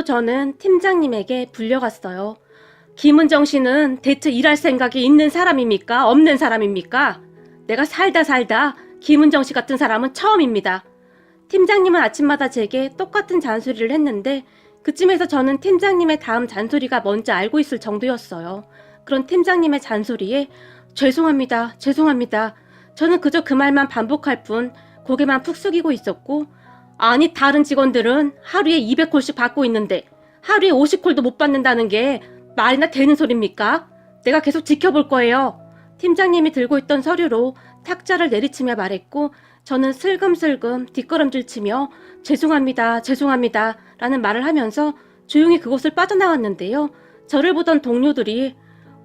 저는 팀장님에게 불려갔어요. 김은정 씨는 대체 일할 생각이 있는 사람입니까? 없는 사람입니까? 내가 살다 김은정 씨 같은 사람은 처음입니다. 팀장님은 아침마다 제게 똑같은 잔소리를 했는데 그쯤에서 저는 팀장님의 다음 잔소리가 뭔지 알고 있을 정도였어요. 그런 팀장님의 잔소리에 죄송합니다. 저는 그저 그 말만 반복할 뿐 고개만 푹 숙이고 있었고, 아니 다른 직원들은 하루에 200콜씩 받고 있는데 하루에 50콜도 못 받는다는 게 말이나 되는 소리입니까? 내가 계속 지켜볼 거예요. 팀장님이 들고 있던 서류로 탁자를 내리치며 말했고, 저는 슬금슬금 뒷걸음질 치며 죄송합니다 라는 말을 하면서 조용히 그곳을 빠져나왔는데요. 저를 보던 동료들이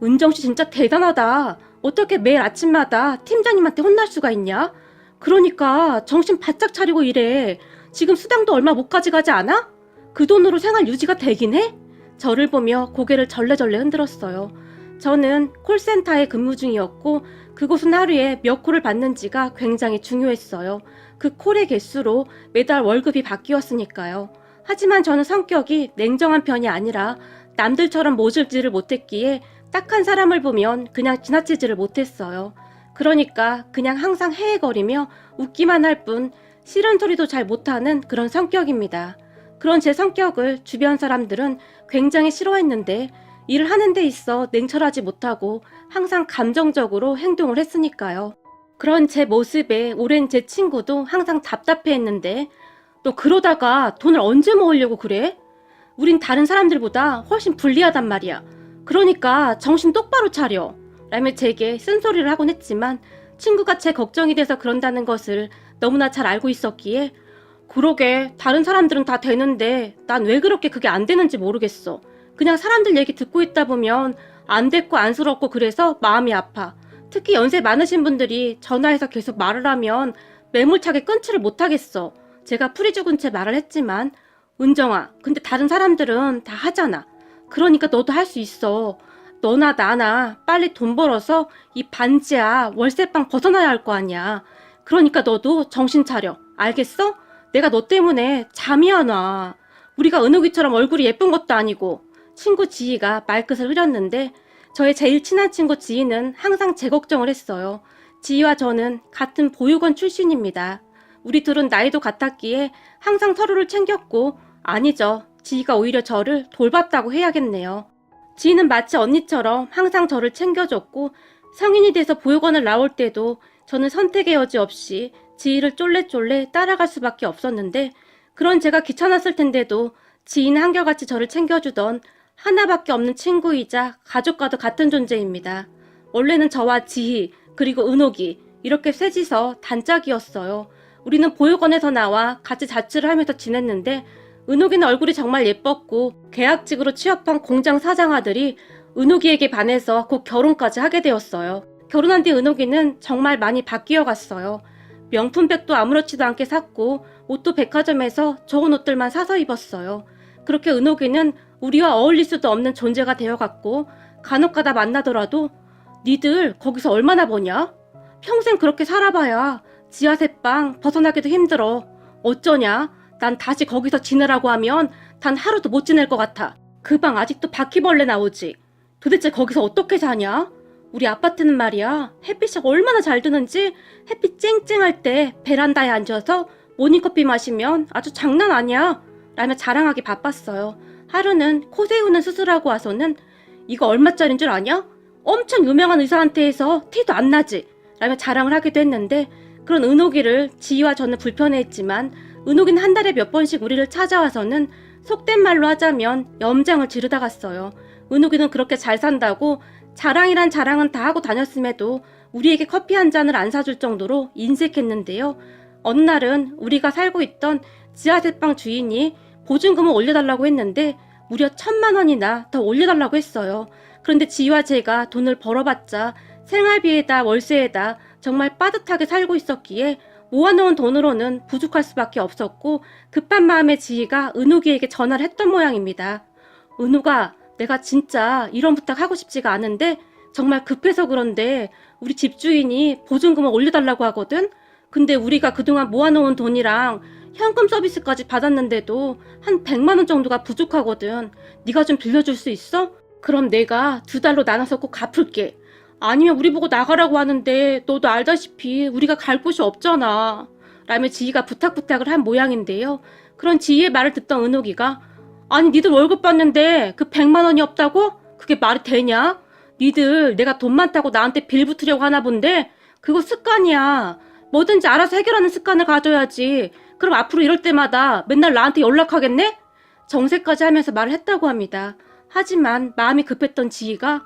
은정씨 진짜 대단하다. 어떻게 매일 아침마다 팀장님한테 혼날 수가 있냐? 그러니까 정신 바짝 차리고 일해. 지금 수당도 얼마 못 가져가지 않아? 그 돈으로 생활 유지가 되긴 해? 저를 보며 고개를 절레절레 흔들었어요. 저는 콜센터에 근무 중이었고 그곳은 하루에 몇 콜을 받는지가 굉장히 중요했어요. 그 콜의 개수로 매달 월급이 바뀌었으니까요. 하지만 저는 성격이 냉정한 편이 아니라 남들처럼 모질지를 못했기에 딱한 사람을 보면 그냥 지나치지를 못했어요. 그러니까 그냥 항상 헤헤거리며 웃기만 할 뿐 싫은 소리도 잘 못하는 그런 성격입니다. 그런 제 성격을 주변 사람들은 굉장히 싫어했는데 일을 하는 데 있어 냉철하지 못하고 항상 감정적으로 행동을 했으니까요. 그런 제 모습에 오랜 제 친구도 항상 답답해했는데 너 그러다가 돈을 언제 모으려고 그래? 우린 다른 사람들보다 훨씬 불리하단 말이야. 그러니까 정신 똑바로 차려 라며 제게 쓴소리를 하곤 했지만 친구가 제 걱정이 돼서 그런다는 것을 너무나 잘 알고 있었기에 그러게 다른 사람들은 다 되는데 난 왜 그렇게 그게 안 되는지 모르겠어. 그냥 사람들 얘기 듣고 있다 보면 안 됐고 안쓰럽고 그래서 마음이 아파. 특히 연세 많으신 분들이 전화해서 계속 말을 하면 매몰차게 끊지를 못하겠어. 제가 풀이 죽은 채 말을 했지만 은정아, 근데 다른 사람들은 다 하잖아. 그러니까 너도 할 수 있어. 너나 나나 빨리 돈 벌어서 이 반지하 월세방 벗어나야 할 거 아니야. 그러니까 너도 정신 차려. 알겠어? 내가 너 때문에 잠이 안 와. 우리가 은옥이처럼 얼굴이 예쁜 것도 아니고. 친구 지희가 말끝을 흐렸는데 저의 제일 친한 친구 지희는 항상 제 걱정을 했어요. 지희와 저는 같은 보육원 출신입니다. 우리 둘은 나이도 같았기에 항상 서로를 챙겼고, 아니죠. 지희가 오히려 저를 돌봤다고 해야겠네요. 지희는 마치 언니처럼 항상 저를 챙겨줬고 성인이 돼서 보육원을 나올 때도 저는 선택의 여지 없이 지희를 쫄래쫄래 따라갈 수밖에 없었는데, 그런 제가 귀찮았을 텐데도 지희는 한결같이 저를 챙겨주던 하나밖에 없는 친구이자 가족과도 같은 존재입니다. 원래는 저와 지희 그리고 은옥이 이렇게 셋이서 단짝이었어요. 우리는 보육원에서 나와 같이 자취를 하면서 지냈는데 은옥이는 얼굴이 정말 예뻤고 계약직으로 취업한 공장 사장 아들이 은옥이에게 반해서 곧 결혼까지 하게 되었어요. 결혼한 뒤 은옥이는 정말 많이 바뀌어 갔어요. 명품백도 아무렇지도 않게 샀고 옷도 백화점에서 좋은 옷들만 사서 입었어요. 그렇게 은옥이는 우리와 어울릴 수도 없는 존재가 되어갔고 간혹가다 만나더라도 니들 거기서 얼마나 버냐? 평생 그렇게 살아봐야 지하세방 벗어나기도 힘들어. 어쩌냐? 난 다시 거기서 지내라고 하면 단 하루도 못 지낼 것 같아. 그 방 아직도 바퀴벌레 나오지. 도대체 거기서 어떻게 사냐? 우리 아파트는 말이야, 햇빛이 얼마나 잘 드는지 햇빛 쨍쨍할 때 베란다에 앉아서 모닝커피 마시면 아주 장난 아니야 라며 자랑하기 바빴어요. 하루는 코 세우는 수술하고 와서는 이거 얼마짜린 줄 아냐? 엄청 유명한 의사한테 해서 티도 안 나지 라며 자랑을 하기도 했는데, 그런 은옥이를 지희와 저는 불편해했지만 은옥이는 한 달에 몇 번씩 우리를 찾아와서는 속된 말로 하자면 염장을 지르다 갔어요. 은옥이는 그렇게 잘 산다고 자랑이란 자랑은 다 하고 다녔음에도 우리에게 커피 한 잔을 안 사줄 정도로 인색했는데요. 어느 날은 우리가 살고 있던 지하세방 주인이 보증금을 올려달라고 했는데 무려 1,000만 원이나 더 올려달라고 했어요. 그런데 지희와 제가 돈을 벌어봤자 생활비에다 월세에다 정말 빠듯하게 살고 있었기에 모아놓은 돈으로는 부족할 수밖에 없었고, 급한 마음에 지희가 은옥이에게 전화를 했던 모양입니다. 은옥아, 내가 진짜 이런 부탁 하고 싶지가 않은데 정말 급해서 그런데 우리 집주인이 보증금을 올려달라고 하거든? 근데 우리가 그동안 모아놓은 돈이랑 현금 서비스까지 받았는데도 한 100만 원 정도가 부족하거든. 네가 좀 빌려줄 수 있어? 그럼 내가 2달로 나눠서 꼭 갚을게. 아니면 우리 보고 나가라고 하는데 너도 알다시피 우리가 갈 곳이 없잖아. 라며 지희가 부탁을 한 모양인데요. 그런 지희의 말을 듣던 은옥이가 아니 니들 월급 받는데 그 100만 원이 없다고? 그게 말이 되냐? 니들 내가 돈 많다고 나한테 빌 붙으려고 하나 본데 그거 습관이야. 뭐든지 알아서 해결하는 습관을 가져야지. 그럼 앞으로 이럴 때마다 맨날 나한테 연락하겠네? 정색까지 하면서 말을 했다고 합니다. 하지만 마음이 급했던 지희가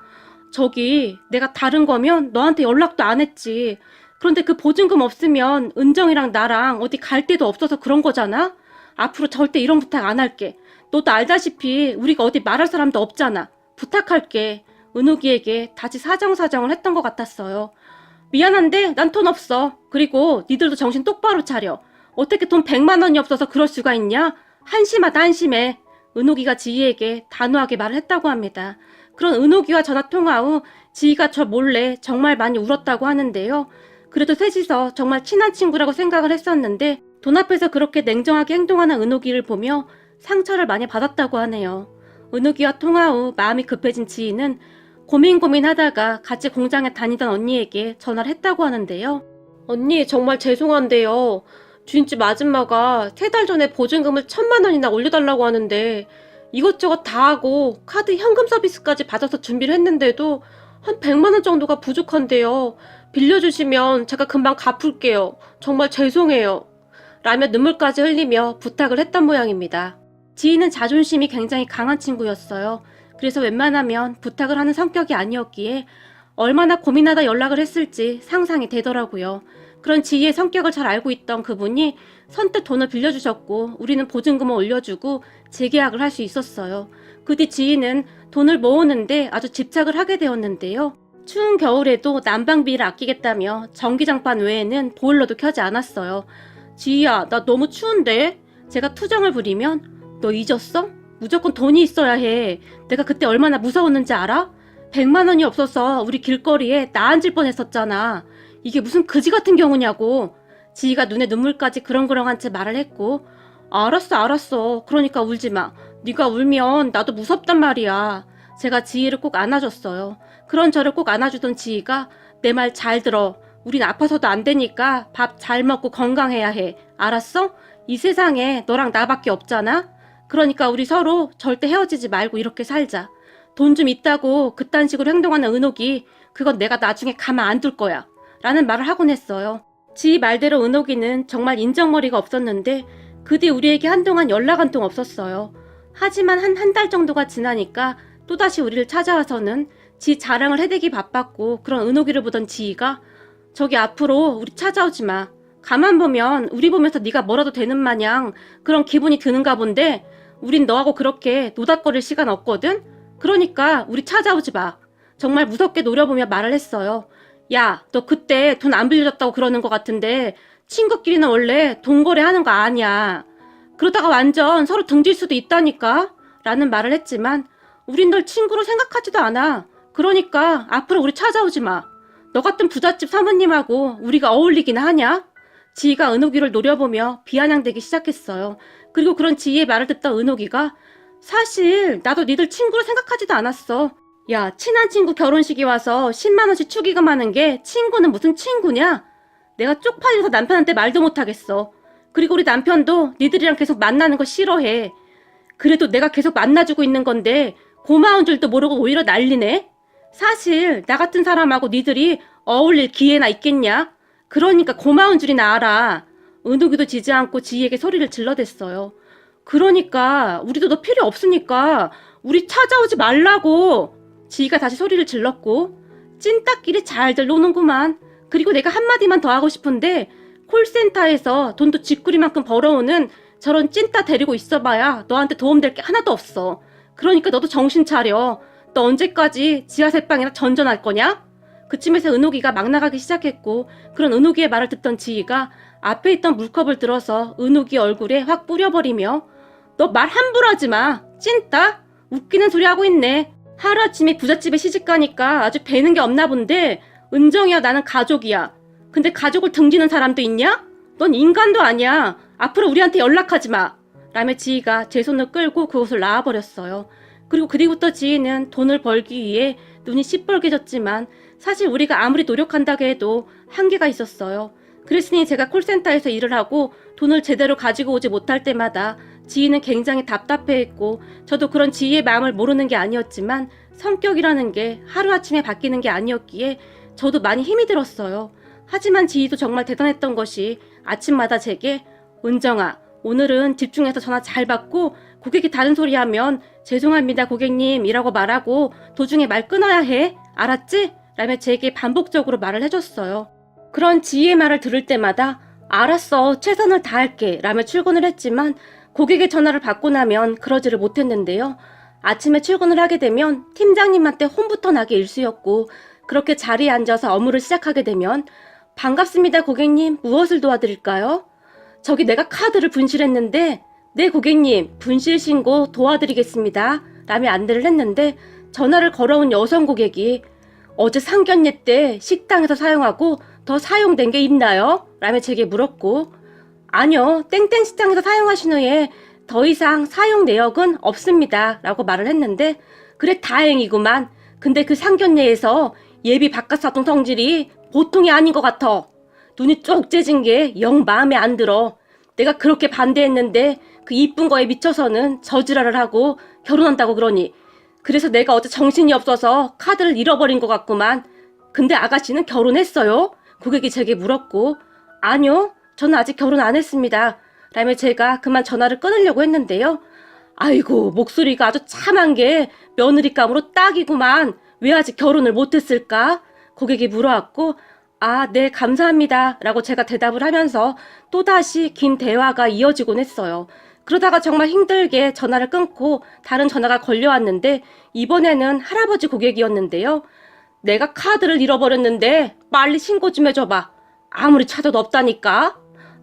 저기 내가 다른 거면 너한테 연락도 안 했지. 그런데 그 보증금 없으면 은정이랑 나랑 어디 갈 데도 없어서 그런 거잖아? 앞으로 절대 이런 부탁 안 할게. 너도 알다시피 우리가 어디 말할 사람도 없잖아. 부탁할게. 은옥이에게 다시 사정을 했던 것 같았어요. 미안한데 난 돈 없어. 그리고 니들도 정신 똑바로 차려. 어떻게 돈 100만 원이 없어서 그럴 수가 있냐? 한심하다 한심해. 은옥이가 지희에게 단호하게 말을 했다고 합니다. 그런 은옥이와 전화 통화 후 지희가 저 몰래 정말 많이 울었다고 하는데요. 그래도 셋이서 정말 친한 친구라고 생각을 했었는데 돈 앞에서 그렇게 냉정하게 행동하는 은옥이를 보며 상처를 많이 받았다고 하네요. 은옥이와 통화 후 마음이 급해진 지희는 고민하다가 같이 공장에 다니던 언니에게 전화를 했다고 하는데요. 언니 정말 죄송한데요. 주인집 아줌마가 3달 전에 보증금을 1,000만 원이나 올려달라고 하는데 이것저것 다 하고 카드 현금 서비스까지 받아서 준비를 했는데도 한 100만 원 정도가 부족한데요. 빌려주시면 제가 금방 갚을게요. 정말 죄송해요. 라며 눈물까지 흘리며 부탁을 했던 모양입니다. 지희는 자존심이 굉장히 강한 친구였어요. 그래서 웬만하면 부탁을 하는 성격이 아니었기에 얼마나 고민하다 연락을 했을지 상상이 되더라고요. 그런 지희의 성격을 잘 알고 있던 그분이 선뜻 돈을 빌려주셨고 우리는 보증금을 올려주고 재계약을 할 수 있었어요. 그 뒤 지희는 돈을 모으는데 아주 집착을 하게 되었는데요. 추운 겨울에도 난방비를 아끼겠다며 전기장판 외에는 보일러도 켜지 않았어요. 지희야, 나 너무 추운데? 제가 투정을 부리면 너 잊었어? 무조건 돈이 있어야 해. 내가 그때 얼마나 무서웠는지 알아? 100만 원이 없어서 우리 길거리에 나 앉을 뻔했었잖아. 이게 무슨 그지 같은 경우냐고. 지희가 눈에 눈물까지 그렁그렁한 채 말을 했고 알았어. 그러니까 울지 마. 네가 울면 나도 무섭단 말이야. 제가 지희를 꼭 안아줬어요. 그런 저를 꼭 안아주던 지희가 내 말 잘 들어. 우린 아파서도 안 되니까 밥 잘 먹고 건강해야 해. 알았어? 이 세상에 너랑 나밖에 없잖아. 그러니까 우리 서로 절대 헤어지지 말고 이렇게 살자. 돈 좀 있다고 그딴 식으로 행동하는 은옥이 그건 내가 나중에 가만 안 둘 거야. 라는 말을 하곤 했어요. 지희 말대로 은옥이는 정말 인정머리가 없었는데 그 뒤 우리에게 한동안 연락 한 통 없었어요. 하지만 한 달 정도가 지나니까 또다시 우리를 찾아와서는 지 자랑을 해대기 바빴고 그런 은옥이를 보던 지희가 저기 앞으로 우리 찾아오지 마. 가만 보면 우리 보면서 네가 뭐라도 되는 마냥 그런 기분이 드는가 본데 우린 너하고 그렇게 노닥거릴 시간 없거든? 그러니까 우리 찾아오지 마. 정말 무섭게 노려보며 말을 했어요. 야, 너 그때 돈 안 빌려줬다고 그러는 것 같은데 친구끼리는 원래 돈 거래하는 거 아니야. 그러다가 완전 서로 등질 수도 있다니까? 라는 말을 했지만 우린 널 친구로 생각하지도 않아. 그러니까 앞으로 우리 찾아오지 마. 너 같은 부잣집 사모님하고 우리가 어울리기나 하냐? 지희가 은옥이를 노려보며 비아냥대기 시작했어요. 그리고 그런 지희의 말을 듣던 은옥이가 사실 나도 니들 친구로 생각하지도 않았어. 야, 친한 친구 결혼식에 와서 10만 원씩 축의금하는 게 친구는 무슨 친구냐? 내가 쪽팔려서 남편한테 말도 못하겠어. 그리고 우리 남편도 니들이랑 계속 만나는 거 싫어해. 그래도 내가 계속 만나주고 있는 건데 고마운 줄도 모르고 오히려 난리네. 사실 나 같은 사람하고 니들이 어울릴 기회나 있겠냐? 그러니까 고마운 줄이나 알아. 은옥이도 지지 않고 지희에게 소리를 질러댔어요. 그러니까 우리도 너 필요 없으니까 우리 찾아오지 말라고. 지희가 다시 소리를 질렀고 찐따끼리 잘들 노는구만. 그리고 내가 한마디만 더 하고 싶은데 콜센터에서 돈도 쥐꾸리만큼 벌어오는 저런 찐따 데리고 있어봐야 너한테 도움될 게 하나도 없어. 그러니까 너도 정신 차려. 너 언제까지 지하세빵이나 전전할 거냐? 그쯤에서 은옥이가 막 나가기 시작했고 그런 은옥이의 말을 듣던 지희가 앞에 있던 물컵을 들어서 은옥이 얼굴에 확 뿌려버리며 너 말 함부로 하지 마. 찐따? 웃기는 소리 하고 있네. 하루아침에 부잣집에 시집가니까 아주 배는 게 없나 본데 은정이야 나는 가족이야. 근데 가족을 등지는 사람도 있냐? 넌 인간도 아니야. 앞으로 우리한테 연락하지 마. 라며 지희가 제 손을 끌고 그곳을 나와버렸어요. 그리고 그뒤부터 지희는 돈을 벌기 위해 눈이 시뻘개졌지만 사실 우리가 아무리 노력한다고 해도 한계가 있었어요. 그랬으니 제가 콜센터에서 일을 하고 돈을 제대로 가지고 오지 못할 때마다 지희는 굉장히 답답해했고 저도 그런 지희의 마음을 모르는 게 아니었지만 성격이라는 게 하루아침에 바뀌는 게 아니었기에 저도 많이 힘이 들었어요. 하지만 지희도 정말 대단했던 것이 아침마다 제게 은정아, 오늘은 집중해서 전화 잘 받고 고객이 다른 소리 하면 죄송합니다 고객님 이라고 말하고 도중에 말 끊어야 해. 알았지? 라며 제게 반복적으로 말을 해줬어요. 그런 지희의 말을 들을 때마다 알았어 최선을 다할게 라며 출근을 했지만 고객의 전화를 받고 나면 그러지를 못했는데요. 아침에 출근을 하게 되면 팀장님한테 혼부터 나게 일쑤였고 그렇게 자리에 앉아서 업무를 시작하게 되면 반갑습니다 고객님 무엇을 도와드릴까요? 저기 내가 카드를 분실했는데 네 고객님 분실 신고 도와드리겠습니다 라며 안내를 했는데 전화를 걸어온 여성 고객이 어제 상견례 때 식당에서 사용하고 더 사용된 게 있나요? 라며 제게 물었고 아니요 땡땡 식당에서 사용하신 후에 더 이상 사용 내역은 없습니다 라고 말을 했는데 그래 다행이구만. 근데 그 상견례에서 예비 바깥사통 성질이 보통이 아닌 것 같아. 눈이 쪽 째진 게 영 마음에 안 들어. 내가 그렇게 반대했는데 그 이쁜 거에 미쳐서는 저지랄을 하고 결혼한다고 그러니 그래서 내가 어제 정신이 없어서 카드를 잃어버린 것 같구만. 근데 아가씨는 결혼했어요? 고객이 제게 물었고 아니요 저는 아직 결혼 안 했습니다 라며 제가 그만 전화를 끊으려고 했는데요. 아이고 목소리가 아주 참한 게 며느리감으로 딱이구만. 왜 아직 결혼을 못했을까? 고객이 물어왔고 아, 네 감사합니다 라고 제가 대답을 하면서 또다시 긴 대화가 이어지곤 했어요. 그러다가 정말 힘들게 전화를 끊고 다른 전화가 걸려왔는데 이번에는 할아버지 고객이었는데요. 내가 카드를 잃어버렸는데 빨리 신고 좀 해줘봐. 아무리 찾아도 없다니까.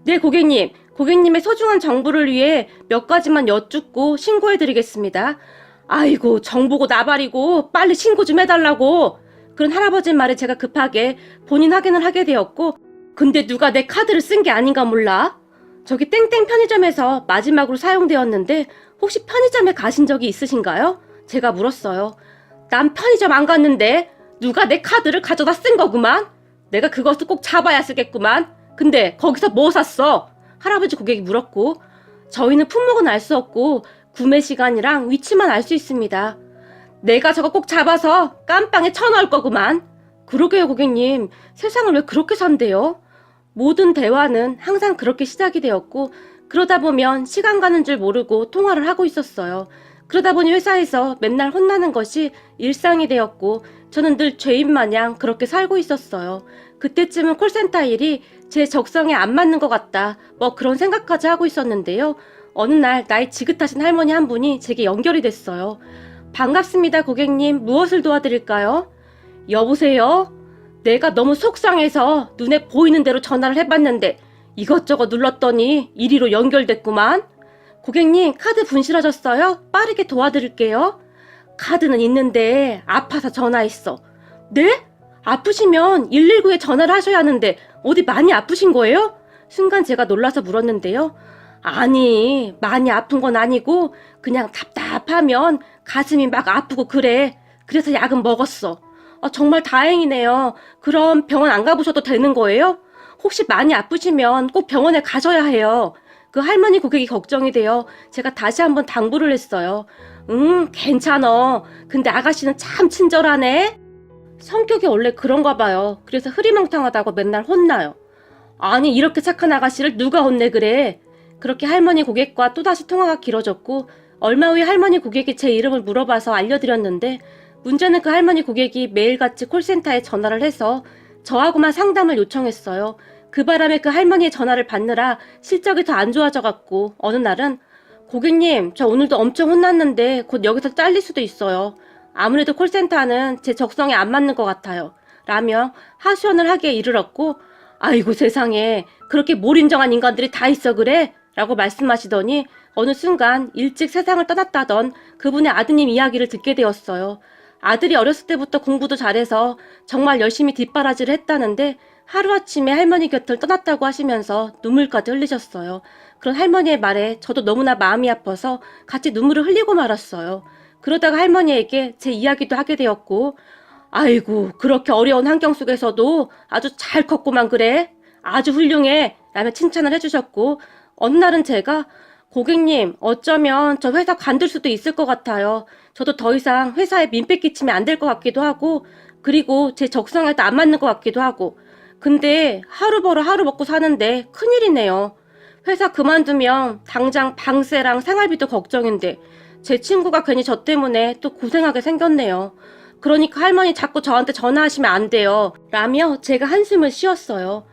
네 고객님, 고객님의 소중한 정보를 위해 몇 가지만 여쭙고 신고해드리겠습니다. 아이고 정보고 나발이고 빨리 신고 좀 해달라고. 그런 할아버지 말에 제가 급하게 본인 확인을 하게 되었고 근데 누가 내 카드를 쓴 게 아닌가 몰라. 저기 땡땡 편의점에서 마지막으로 사용되었는데 혹시 편의점에 가신 적이 있으신가요? 제가 물었어요. 난 편의점 안 갔는데 누가 내 카드를 가져다 쓴 거구만. 내가 그것을 꼭 잡아야 쓰겠구만. 근데 거기서 뭐 샀어? 할아버지 고객이 물었고 저희는 품목은 알 수 없고 구매 시간이랑 위치만 알 수 있습니다. 내가 저거 꼭 잡아서 깜빵에 쳐넣을 거구만. 그러게요 고객님. 세상을 왜 그렇게 산대요? 모든 대화는 항상 그렇게 시작이 되었고 그러다 보면 시간 가는 줄 모르고 통화를 하고 있었어요. 그러다 보니 회사에서 맨날 혼나는 것이 일상이 되었고 저는 늘 죄인 마냥 그렇게 살고 있었어요. 그때쯤은 콜센터 일이 제 적성에 안 맞는 것 같다. 뭐 그런 생각까지 하고 있었는데요. 어느 날 나이 지긋하신 할머니 한 분이 제게 연결이 됐어요. 반갑습니다 고객님. 무엇을 도와드릴까요? 여보세요? 내가 너무 속상해서 눈에 보이는 대로 전화를 해봤는데 이것저것 눌렀더니 이리로 연결됐구만. 고객님 카드 분실하셨어요? 빠르게 도와드릴게요. 카드는 있는데 아파서 전화했어. 네? 아프시면 119에 전화를 하셔야 하는데 어디 많이 아프신 거예요? 순간 제가 놀라서 물었는데요. 아니 많이 아픈 건 아니고 그냥 답답하면 가슴이 막 아프고 그래. 그래서 약은 먹었어. 정말 다행이네요. 그럼 병원 안 가보셔도 되는 거예요? 혹시 많이 아프시면 꼭 병원에 가셔야 해요. 그 할머니 고객이 걱정이 돼요. 제가 다시 한번 당부를 했어요. 괜찮어. 근데 아가씨는 참 친절하네. 성격이 원래 그런가 봐요. 그래서 흐리멍텅하다고 맨날 혼나요. 아니 이렇게 착한 아가씨를 누가 혼내 그래. 그렇게 할머니 고객과 또다시 통화가 길어졌고 얼마 후에 할머니 고객이 제 이름을 물어봐서 알려드렸는데 문제는 그 할머니 고객이 매일같이 콜센터에 전화를 해서 저하고만 상담을 요청했어요. 그 바람에 그 할머니의 전화를 받느라 실적이 더 안 좋아져갖고 어느 날은 고객님 저 오늘도 엄청 혼났는데 곧 여기서 잘릴 수도 있어요. 아무래도 콜센터는 제 적성에 안 맞는 것 같아요. 라며 하소연을 하기에 이르렀고 아이고 세상에 그렇게 몰인정한 인간들이 다 있어 그래? 라고 말씀하시더니 어느 순간 일찍 세상을 떠났다던 그분의 아드님 이야기를 듣게 되었어요. 아들이 어렸을 때부터 공부도 잘해서 정말 열심히 뒷바라지를 했다는데 하루아침에 할머니 곁을 떠났다고 하시면서 눈물까지 흘리셨어요. 그런 할머니의 말에 저도 너무나 마음이 아파서 같이 눈물을 흘리고 말았어요. 그러다가 할머니에게 제 이야기도 하게 되었고, 아이고, 그렇게 어려운 환경 속에서도 아주 잘 컸구만 그래. 아주 훌륭해. 라며 칭찬을 해주셨고, 어느 날은 제가 고객님, 어쩌면 저 회사 관둘 수도 있을 것 같아요. 저도 더 이상 회사에 민폐 끼치면 안 될 것 같기도 하고, 그리고 제 적성에도 안 맞는 것 같기도 하고, 근데 하루 벌어 하루 먹고 사는데 큰일이네요. 회사 그만두면 당장 방세랑 생활비도 걱정인데 제 친구가 괜히 저 때문에 또 고생하게 생겼네요. 그러니까 할머니 자꾸 저한테 전화하시면 안 돼요. 라며 제가 한숨을 쉬었어요.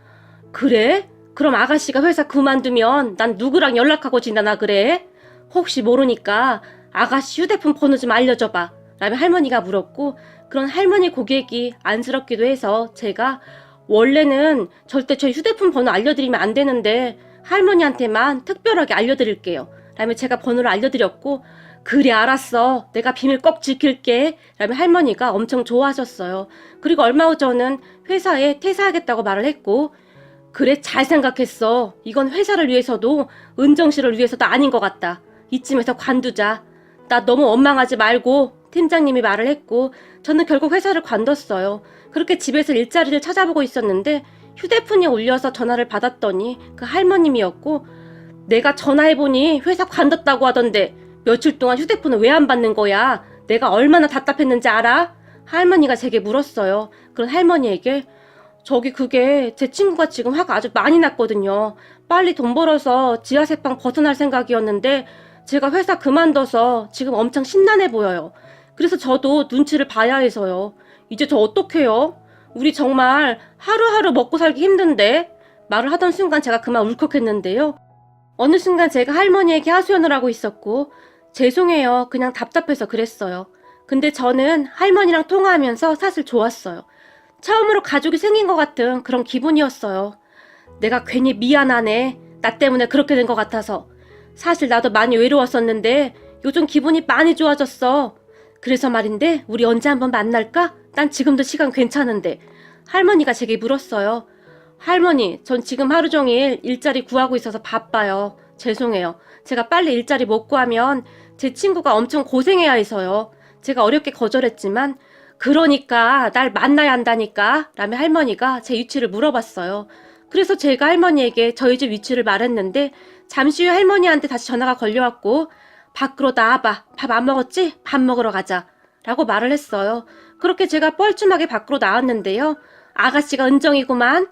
그래? 그럼 아가씨가 회사 그만두면 난 누구랑 연락하고 지내나 그래? 혹시 모르니까 아가씨 휴대폰 번호 좀 알려줘봐. 라며 할머니가 물었고, 그런 할머니 고객이 안쓰럽기도 해서 제가 원래는 절대 제 휴대폰 번호 알려드리면 안 되는데 할머니한테만 특별하게 알려드릴게요. 라며 제가 번호를 알려드렸고, 그래 알았어. 내가 비밀 꼭 지킬게. 라며 할머니가 엄청 좋아하셨어요. 그리고 얼마 후 저는 회사에 퇴사하겠다고 말을 했고, 그래 잘 생각했어. 이건 회사를 위해서도 은정씨를 위해서도 아닌 것 같다. 이쯤에서 관두자. 나 너무 원망하지 말고. 팀장님이 말을 했고 저는 결국 회사를 관뒀어요. 그렇게 집에서 일자리를 찾아보고 있었는데 휴대폰이 울려서 전화를 받았더니 그 할머님이었고, 내가 전화해보니 회사 관뒀다고 하던데 며칠 동안 휴대폰을 왜 안 받는 거야? 내가 얼마나 답답했는지 알아? 할머니가 제게 물었어요. 그런 할머니에게 저기 그게 제 친구가 지금 화가 아주 많이 났거든요. 빨리 돈 벌어서 지하세방 벗어날 생각이었는데 제가 회사 그만둬서 지금 엄청 심란해 보여요. 그래서 저도 눈치를 봐야 해서요. 이제 저 어떡해요? 우리 정말 하루하루 먹고 살기 힘든데? 말을 하던 순간 제가 그만 울컥했는데요. 어느 순간 제가 할머니에게 하소연을 하고 있었고, 죄송해요. 그냥 답답해서 그랬어요. 근데 저는 할머니랑 통화하면서 사실 좋았어요. 처음으로 가족이 생긴 것 같은 그런 기분이었어요. 내가 괜히 미안하네. 나 때문에 그렇게 된 것 같아서. 사실 나도 많이 외로웠었는데 요즘 기분이 많이 좋아졌어. 그래서 말인데 우리 언제 한번 만날까? 난 지금도 시간 괜찮은데. 할머니가 제게 물었어요. 할머니, 전 지금 하루 종일 일자리 구하고 있어서 바빠요. 죄송해요. 제가 빨리 일자리 못 구하면 제 친구가 엄청 고생해야 해서요. 제가 어렵게 거절했지만 그러니까 날 만나야 한다니까 라며 할머니가 제 위치를 물어봤어요. 그래서 제가 할머니에게 저희 집 위치를 말했는데 잠시 후에 할머니한테 다시 전화가 걸려왔고, 밖으로 나와봐. 밥 안 먹었지? 밥 먹으러 가자. 라고 말을 했어요. 그렇게 제가 뻘쭘하게 밖으로 나왔는데요. 아가씨가 은정이구만.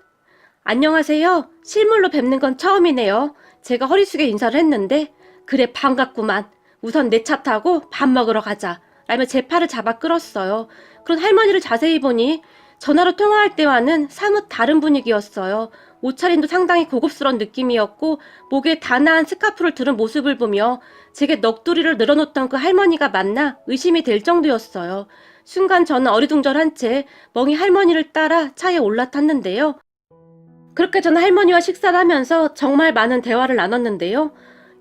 안녕하세요. 실물로 뵙는 건 처음이네요. 제가 허리 숙여 인사를 했는데, 그래 반갑구만. 우선 내 차 타고 밥 먹으러 가자. 라며 제 팔을 잡아 끌었어요. 그런 할머니를 자세히 보니 전화로 통화할 때와는 사뭇 다른 분위기였어요. 옷차림도 상당히 고급스러운 느낌이었고 목에 단아한 스카프를 두른 모습을 보며 제게 넋두리를 늘어놓던 그 할머니가 맞나 의심이 될 정도였어요. 순간 저는 어리둥절한 채 멍이 할머니를 따라 차에 올라탔는데요. 그렇게 저는 할머니와 식사를 하면서 정말 많은 대화를 나눴는데요.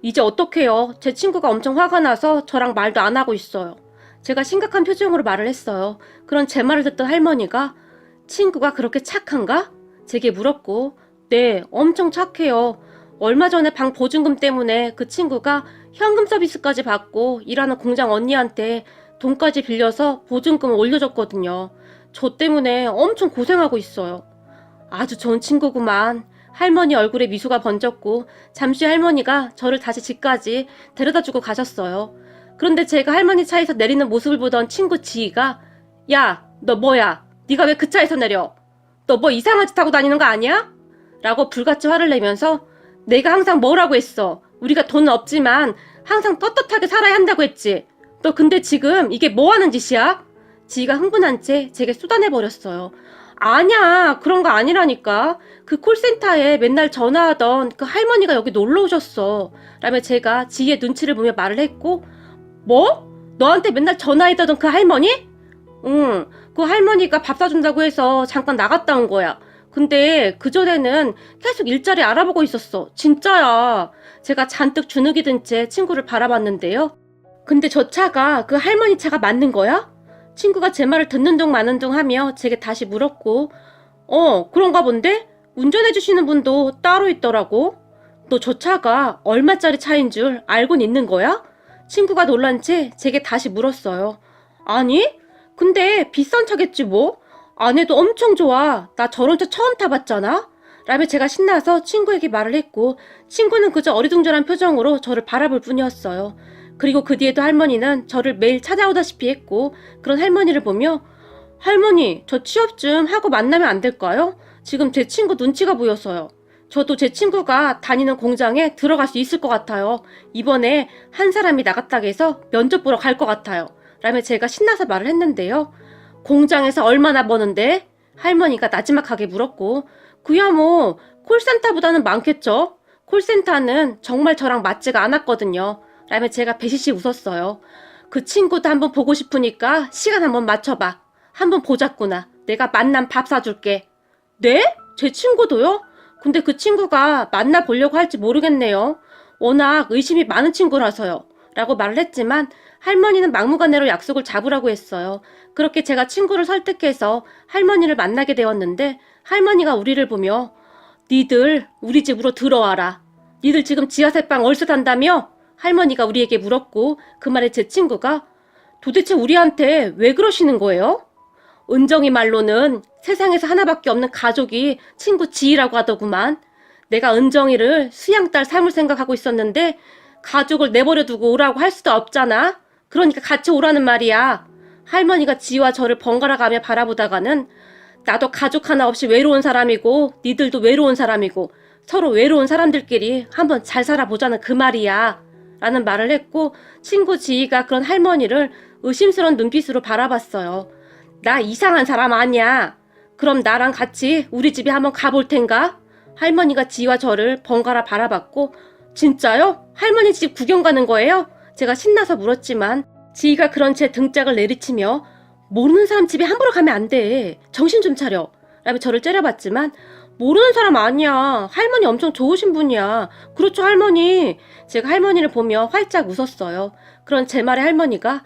이제 어떡해요? 제 친구가 엄청 화가 나서 저랑 말도 안 하고 있어요. 제가 심각한 표정으로 말을 했어요. 그런 제 말을 듣던 할머니가 친구가 그렇게 착한가? 제게 물었고, 네, 엄청 착해요. 얼마 전에 방 보증금 때문에 그 친구가 현금 서비스까지 받고 일하는 공장 언니한테 돈까지 빌려서 보증금을 올려줬거든요. 저 때문에 엄청 고생하고 있어요. 아주 좋은 친구구만. 할머니 얼굴에 미소가 번졌고 잠시 할머니가 저를 다시 집까지 데려다주고 가셨어요. 그런데 제가 할머니 차에서 내리는 모습을 보던 친구 지희가 야, 너 뭐야? 네가 왜 그 차에서 내려? 너 뭐 이상한 짓 하고 다니는 거 아니야? 라고 불같이 화를 내면서 내가 항상 뭐라고 했어? 우리가 돈은 없지만 항상 떳떳하게 살아야 한다고 했지. 너 근데 지금 이게 뭐 하는 짓이야? 지희가 흥분한 채 제게 쏟아내버렸어요. 아니야, 그런 거 아니라니까. 그 콜센터에 맨날 전화하던 그 할머니가 여기 놀러 오셨어. 라며 제가 지희의 눈치를 보며 말을 했고, 뭐? 너한테 맨날 전화했다던 그 할머니? 응, 그 할머니가 밥 사준다고 해서 잠깐 나갔다 온 거야. 근데 그전에는 계속 일자리 알아보고 있었어. 진짜야. 제가 잔뜩 주눅이 든 채 친구를 바라봤는데요. 근데 저 차가 그 할머니 차가 맞는 거야? 친구가 제 말을 듣는 둥 마는 둥 하며 제게 다시 물었고, 그런가 본데? 운전해주시는 분도 따로 있더라고. 너 저 차가 얼마짜리 차인 줄 알고는 있는 거야? 친구가 놀란 채 제게 다시 물었어요. 아니? 근데 비싼 차겠지 뭐? 아내도 엄청 좋아. 나 저런 차 처음 타봤잖아? 라며 제가 신나서 친구에게 말을 했고 친구는 그저 어리둥절한 표정으로 저를 바라볼 뿐이었어요. 그리고 그 뒤에도 할머니는 저를 매일 찾아오다시피 했고 그런 할머니를 보며 할머니, 저 취업 좀 하고 만나면 안 될까요? 지금 제 친구 눈치가 보여서요. 저도 제 친구가 다니는 공장에 들어갈 수 있을 것 같아요. 이번에 한 사람이 나갔다고 해서 면접 보러 갈 것 같아요. 라며 제가 신나서 말을 했는데요. 공장에서 얼마나 버는데? 할머니가 나지막하게 물었고 그야 뭐 콜센터보다는 많겠죠? 콜센터는 정말 저랑 맞지가 않았거든요. 라며 제가 배시시 웃었어요. 그 친구도 한번 보고 싶으니까 시간 한번 맞춰봐. 한번 보자꾸나. 내가 만남 밥 사줄게. 네? 제 친구도요? 근데 그 친구가 만나보려고 할지 모르겠네요. 워낙 의심이 많은 친구라서요. 라고 말을 했지만 할머니는 막무가내로 약속을 잡으라고 했어요. 그렇게 제가 친구를 설득해서 할머니를 만나게 되었는데 할머니가 우리를 보며 니들 우리 집으로 들어와라. 니들 지금 지하세방 얼싸 산다며? 할머니가 우리에게 물었고 그 말에 제 친구가 도대체 우리한테 왜 그러시는 거예요? 은정이 말로는 세상에서 하나밖에 없는 가족이 친구 지희라고 하더구만. 내가 은정이를 수양딸 삼을 생각하고 있었는데 가족을 내버려 두고 오라고 할 수도 없잖아. 그러니까 같이 오라는 말이야. 할머니가 지희와 저를 번갈아 가며 바라보다가는 나도 가족 하나 없이 외로운 사람이고 니들도 외로운 사람이고 서로 외로운 사람들끼리 한번 잘 살아보자는 그 말이야. 라는 말을 했고 친구 지희가 그런 할머니를 의심스러운 눈빛으로 바라봤어요. 나 이상한 사람 아니야. 그럼 나랑 같이 우리 집에 한번 가볼 텐가? 할머니가 지희와 저를 번갈아 바라봤고 진짜요? 할머니 집 구경 가는 거예요? 제가 신나서 물었지만 지희가 그런 제 등짝을 내리치며 모르는 사람 집에 함부로 가면 안 돼. 정신 좀 차려. 라며 저를 째려봤지만 모르는 사람 아니야. 할머니 엄청 좋으신 분이야. 그렇죠 할머니. 제가 할머니를 보며 활짝 웃었어요. 그런 제 말에 할머니가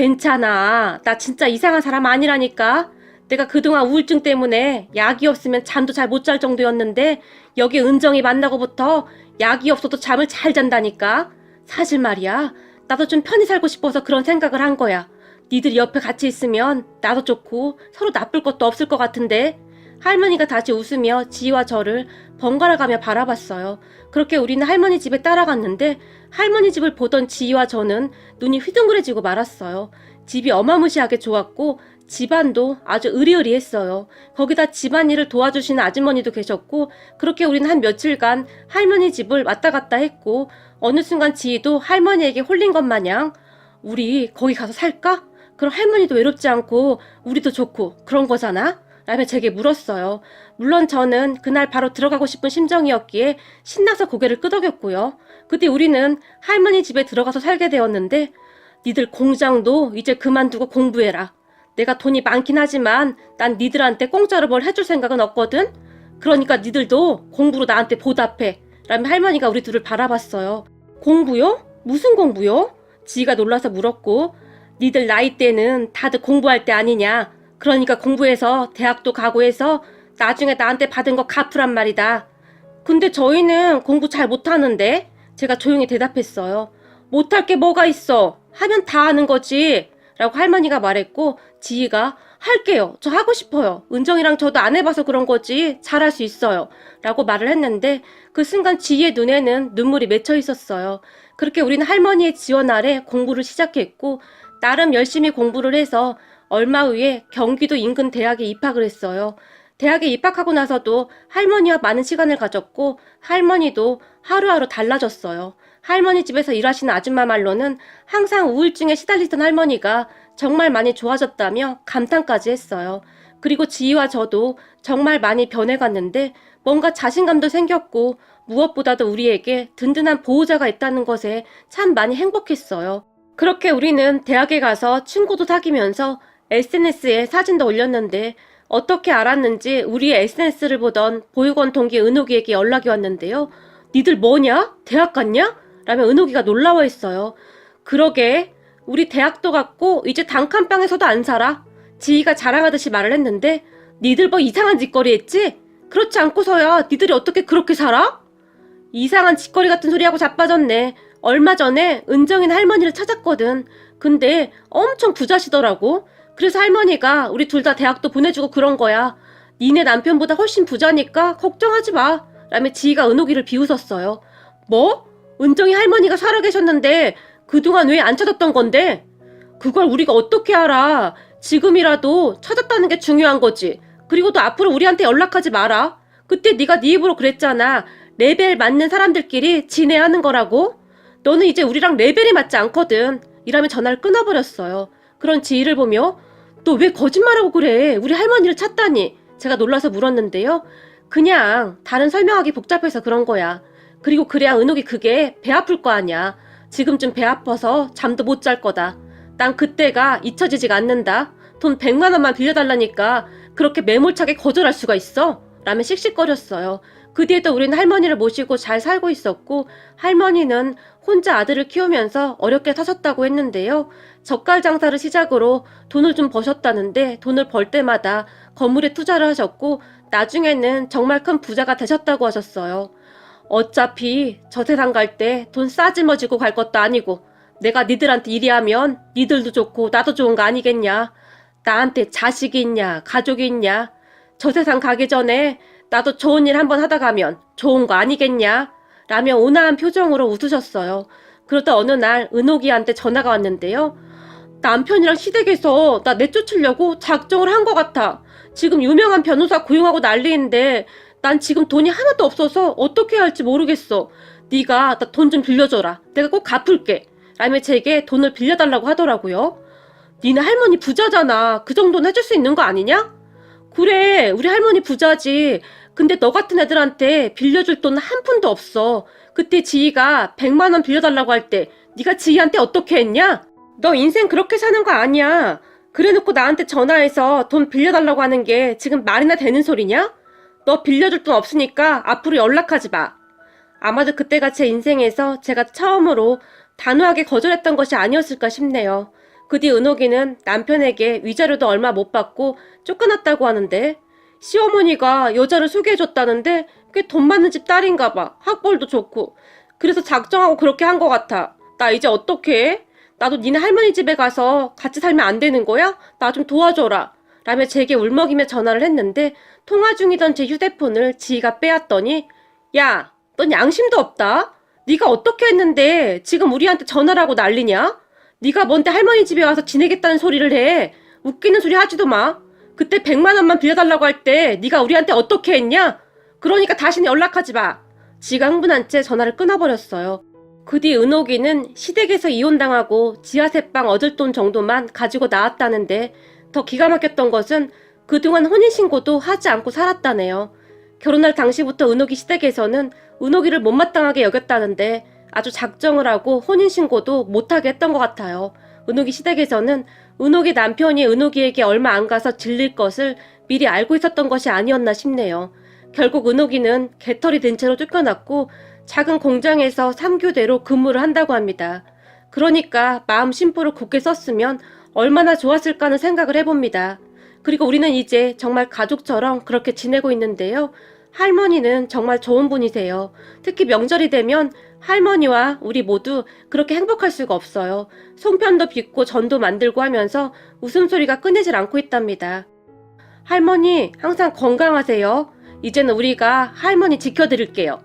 괜찮아. 나 진짜 이상한 사람 아니라니까. 내가 그동안 우울증 때문에 약이 없으면 잠도 잘 못 잘 정도였는데 여기 은정이 만나고부터 약이 없어도 잠을 잘 잔다니까. 사실 말이야. 나도 좀 편히 살고 싶어서 그런 생각을 한 거야. 니들이 옆에 같이 있으면 나도 좋고 서로 나쁠 것도 없을 것 같은데. 할머니가 다시 웃으며 지희와 저를 번갈아 가며 바라봤어요. 그렇게 우리는 할머니 집에 따라갔는데 할머니 집을 보던 지희와 저는 눈이 휘둥그레지고 말았어요. 집이 어마무시하게 좋았고 집안도 아주 으리으리했어요. 거기다 집안일을 도와주시는 아주머니도 계셨고 그렇게 우리는 한 며칠간 할머니 집을 왔다 갔다 했고 어느 순간 지희도 할머니에게 홀린 것 마냥 우리 거기 가서 살까? 그럼 할머니도 외롭지 않고 우리도 좋고 그런 거잖아? 라며 제게 물었어요. 물론 저는 그날 바로 들어가고 싶은 심정이었기에 신나서 고개를 끄덕였고요. 그때 우리는 할머니 집에 들어가서 살게 되었는데 니들 공장도 이제 그만두고 공부해라. 내가 돈이 많긴 하지만 난 니들한테 공짜로 뭘 해줄 생각은 없거든? 그러니까 니들도 공부로 나한테 보답해. 라며 할머니가 우리 둘을 바라봤어요. 공부요? 무슨 공부요? 지희가 놀라서 물었고 니들 나이 때는 다들 공부할 때 아니냐. 그러니까 공부해서 대학도 가고 해서 나중에 나한테 받은 거 갚으란 말이다. 근데 저희는 공부 잘 못하는데? 제가 조용히 대답했어요. 못할 게 뭐가 있어. 하면 다 하는 거지. 라고 할머니가 말했고 지희가 할게요. 저 하고 싶어요. 은정이랑 저도 안 해봐서 그런 거지. 잘할 수 있어요. 라고 말을 했는데 그 순간 지희의 눈에는 눈물이 맺혀 있었어요. 그렇게 우리는 할머니의 지원 아래 공부를 시작했고 나름 열심히 공부를 해서 얼마 후에 경기도 인근 대학에 입학을 했어요. 대학에 입학하고 나서도 할머니와 많은 시간을 가졌고 할머니도 하루하루 달라졌어요. 할머니 집에서 일하시는 아줌마 말로는 항상 우울증에 시달리던 할머니가 정말 많이 좋아졌다며 감탄까지 했어요. 그리고 지희와 저도 정말 많이 변해갔는데 뭔가 자신감도 생겼고 무엇보다도 우리에게 든든한 보호자가 있다는 것에 참 많이 행복했어요. 그렇게 우리는 대학에 가서 친구도 사귀면서 SNS에 사진도 올렸는데 어떻게 알았는지 우리의 SNS를 보던 보육원 동기 은옥이에게 연락이 왔는데요. 니들 뭐냐? 대학 갔냐? 라며 은옥이가 놀라워했어요. 그러게 우리 대학도 갔고 이제 단칸방에서도 안 살아. 지희가 자랑하듯이 말을 했는데 니들 뭐 이상한 짓거리 했지? 그렇지 않고서야 니들이 어떻게 그렇게 살아? 이상한 짓거리 같은 소리하고 자빠졌네. 얼마 전에 은정이는 할머니를 찾았거든. 근데 엄청 부자시더라고. 그래서 할머니가 우리 둘 다 대학도 보내주고 그런 거야. 니네 남편보다 훨씬 부자니까 걱정하지 마. 라며 지희가 은옥이를 비웃었어요. 뭐? 은정이 할머니가 살아계셨는데 그동안 왜 안 찾았던 건데? 그걸 우리가 어떻게 알아? 지금이라도 찾았다는 게 중요한 거지. 그리고 또 앞으로 우리한테 연락하지 마라. 그때 네가 네 입으로 그랬잖아. 레벨 맞는 사람들끼리 지내하는 거라고. 너는 이제 우리랑 레벨이 맞지 않거든. 이라며 전화를 끊어버렸어요. 그런 지희를 보며 너 왜 거짓말하고 그래? 우리 할머니를 찾다니. 제가 놀라서 물었는데요. 그냥 다른 설명하기 복잡해서 그런 거야. 그리고 그래야 은옥이 그게 배 아플 거 아니야. 지금쯤 배 아파서 잠도 못 잘 거다. 난 그때가 잊혀지지가 않는다. 돈 100만 원만 빌려달라니까 그렇게 매몰차게 거절할 수가 있어? 라며 씩씩거렸어요. 그 뒤에도 우리는 할머니를 모시고 잘 살고 있었고 할머니는 혼자 아들을 키우면서 어렵게 사셨다고 했는데요. 젓갈 장사를 시작으로 돈을 좀 버셨다는데 돈을 벌 때마다 건물에 투자를 하셨고 나중에는 정말 큰 부자가 되셨다고 하셨어요. 어차피 저 세상 갈 때 돈 싸지머지고 갈 것도 아니고 내가 니들한테 이리 하면 니들도 좋고 나도 좋은 거 아니겠냐. 나한테 자식이 있냐 가족이 있냐. 저 세상 가기 전에 나도 좋은 일 한번 하다 가면 좋은 거 아니겠냐. 라며 온화한 표정으로 웃으셨어요. 그러다 어느 날 은옥이한테 전화가 왔는데요. 남편이랑 시댁에서 나 내쫓으려고 작정을 한 것 같아. 지금 유명한 변호사 고용하고 난리인데 난 지금 돈이 하나도 없어서 어떻게 해야 할지 모르겠어. 네가 나 돈 좀 빌려줘라. 내가 꼭 갚을게. 라며 제게 돈을 빌려달라고 하더라고요. 니네 할머니 부자잖아. 그 정도는 해줄 수 있는 거 아니냐? 그래, 우리 할머니 부자지. 근데 너 같은 애들한테 빌려줄 돈 한 푼도 없어. 그때 지희가 100만 원 빌려달라고 할 때 네가 지희한테 어떻게 했냐? 너 인생 그렇게 사는 거 아니야. 그래놓고 나한테 전화해서 돈 빌려달라고 하는 게 지금 말이나 되는 소리냐? 너 빌려줄 돈 없으니까 앞으로 연락하지 마. 아마도 그때가 제 인생에서 제가 처음으로 단호하게 거절했던 것이 아니었을까 싶네요. 그 뒤 은옥이는 남편에게 위자료도 얼마 못 받고 쫓겨났다고 하는데 시어머니가 여자를 소개해줬다는데 꽤 돈 많은 집 딸인가 봐. 학벌도 좋고. 그래서 작정하고 그렇게 한 것 같아. 나 이제 어떻게 해? 나도 니네 할머니 집에 가서 같이 살면 안 되는 거야? 나 좀 도와줘라. 라며 제게 울먹이며 전화를 했는데 통화 중이던 제 휴대폰을 지희가 빼앗더니 야, 넌 양심도 없다. 네가 어떻게 했는데 지금 우리한테 전화를 하고 난리냐? 네가 뭔데 할머니 집에 와서 지내겠다는 소리를 해. 웃기는 소리 하지도 마. 그때 100만 원만 빌려달라고 할 때 네가 우리한테 어떻게 했냐? 그러니까 다시는 연락하지 마. 지가 흥분한 채 전화를 끊어버렸어요. 그 뒤 은옥이는 시댁에서 이혼당하고 지하세방 얻을 돈 정도만 가지고 나왔다는데 더 기가 막혔던 것은 그동안 혼인신고도 하지 않고 살았다네요. 결혼할 당시부터 은옥이 시댁에서는 은옥이를 못마땅하게 여겼다는데 아주 작정을 하고 혼인신고도 못하게 했던 것 같아요. 은옥이 시댁에서는 은옥이 남편이 은옥이에게 얼마 안 가서 질릴 것을 미리 알고 있었던 것이 아니었나 싶네요. 결국 은옥이는 개털이 된 채로 쫓겨났고 작은 공장에서 3교대로 근무를 한다고 합니다. 그러니까 마음 심부를 굳게 썼으면 얼마나 좋았을까 하는 생각을 해봅니다. 그리고 우리는 이제 정말 가족처럼 그렇게 지내고 있는데요. 할머니는 정말 좋은 분이세요. 특히 명절이 되면 할머니와 우리 모두 그렇게 행복할 수가 없어요. 송편도 빚고 전도 만들고 하면서 웃음소리가 끊이질 않고 있답니다. 할머니 항상 건강하세요. 이제는 우리가 할머니 지켜드릴게요.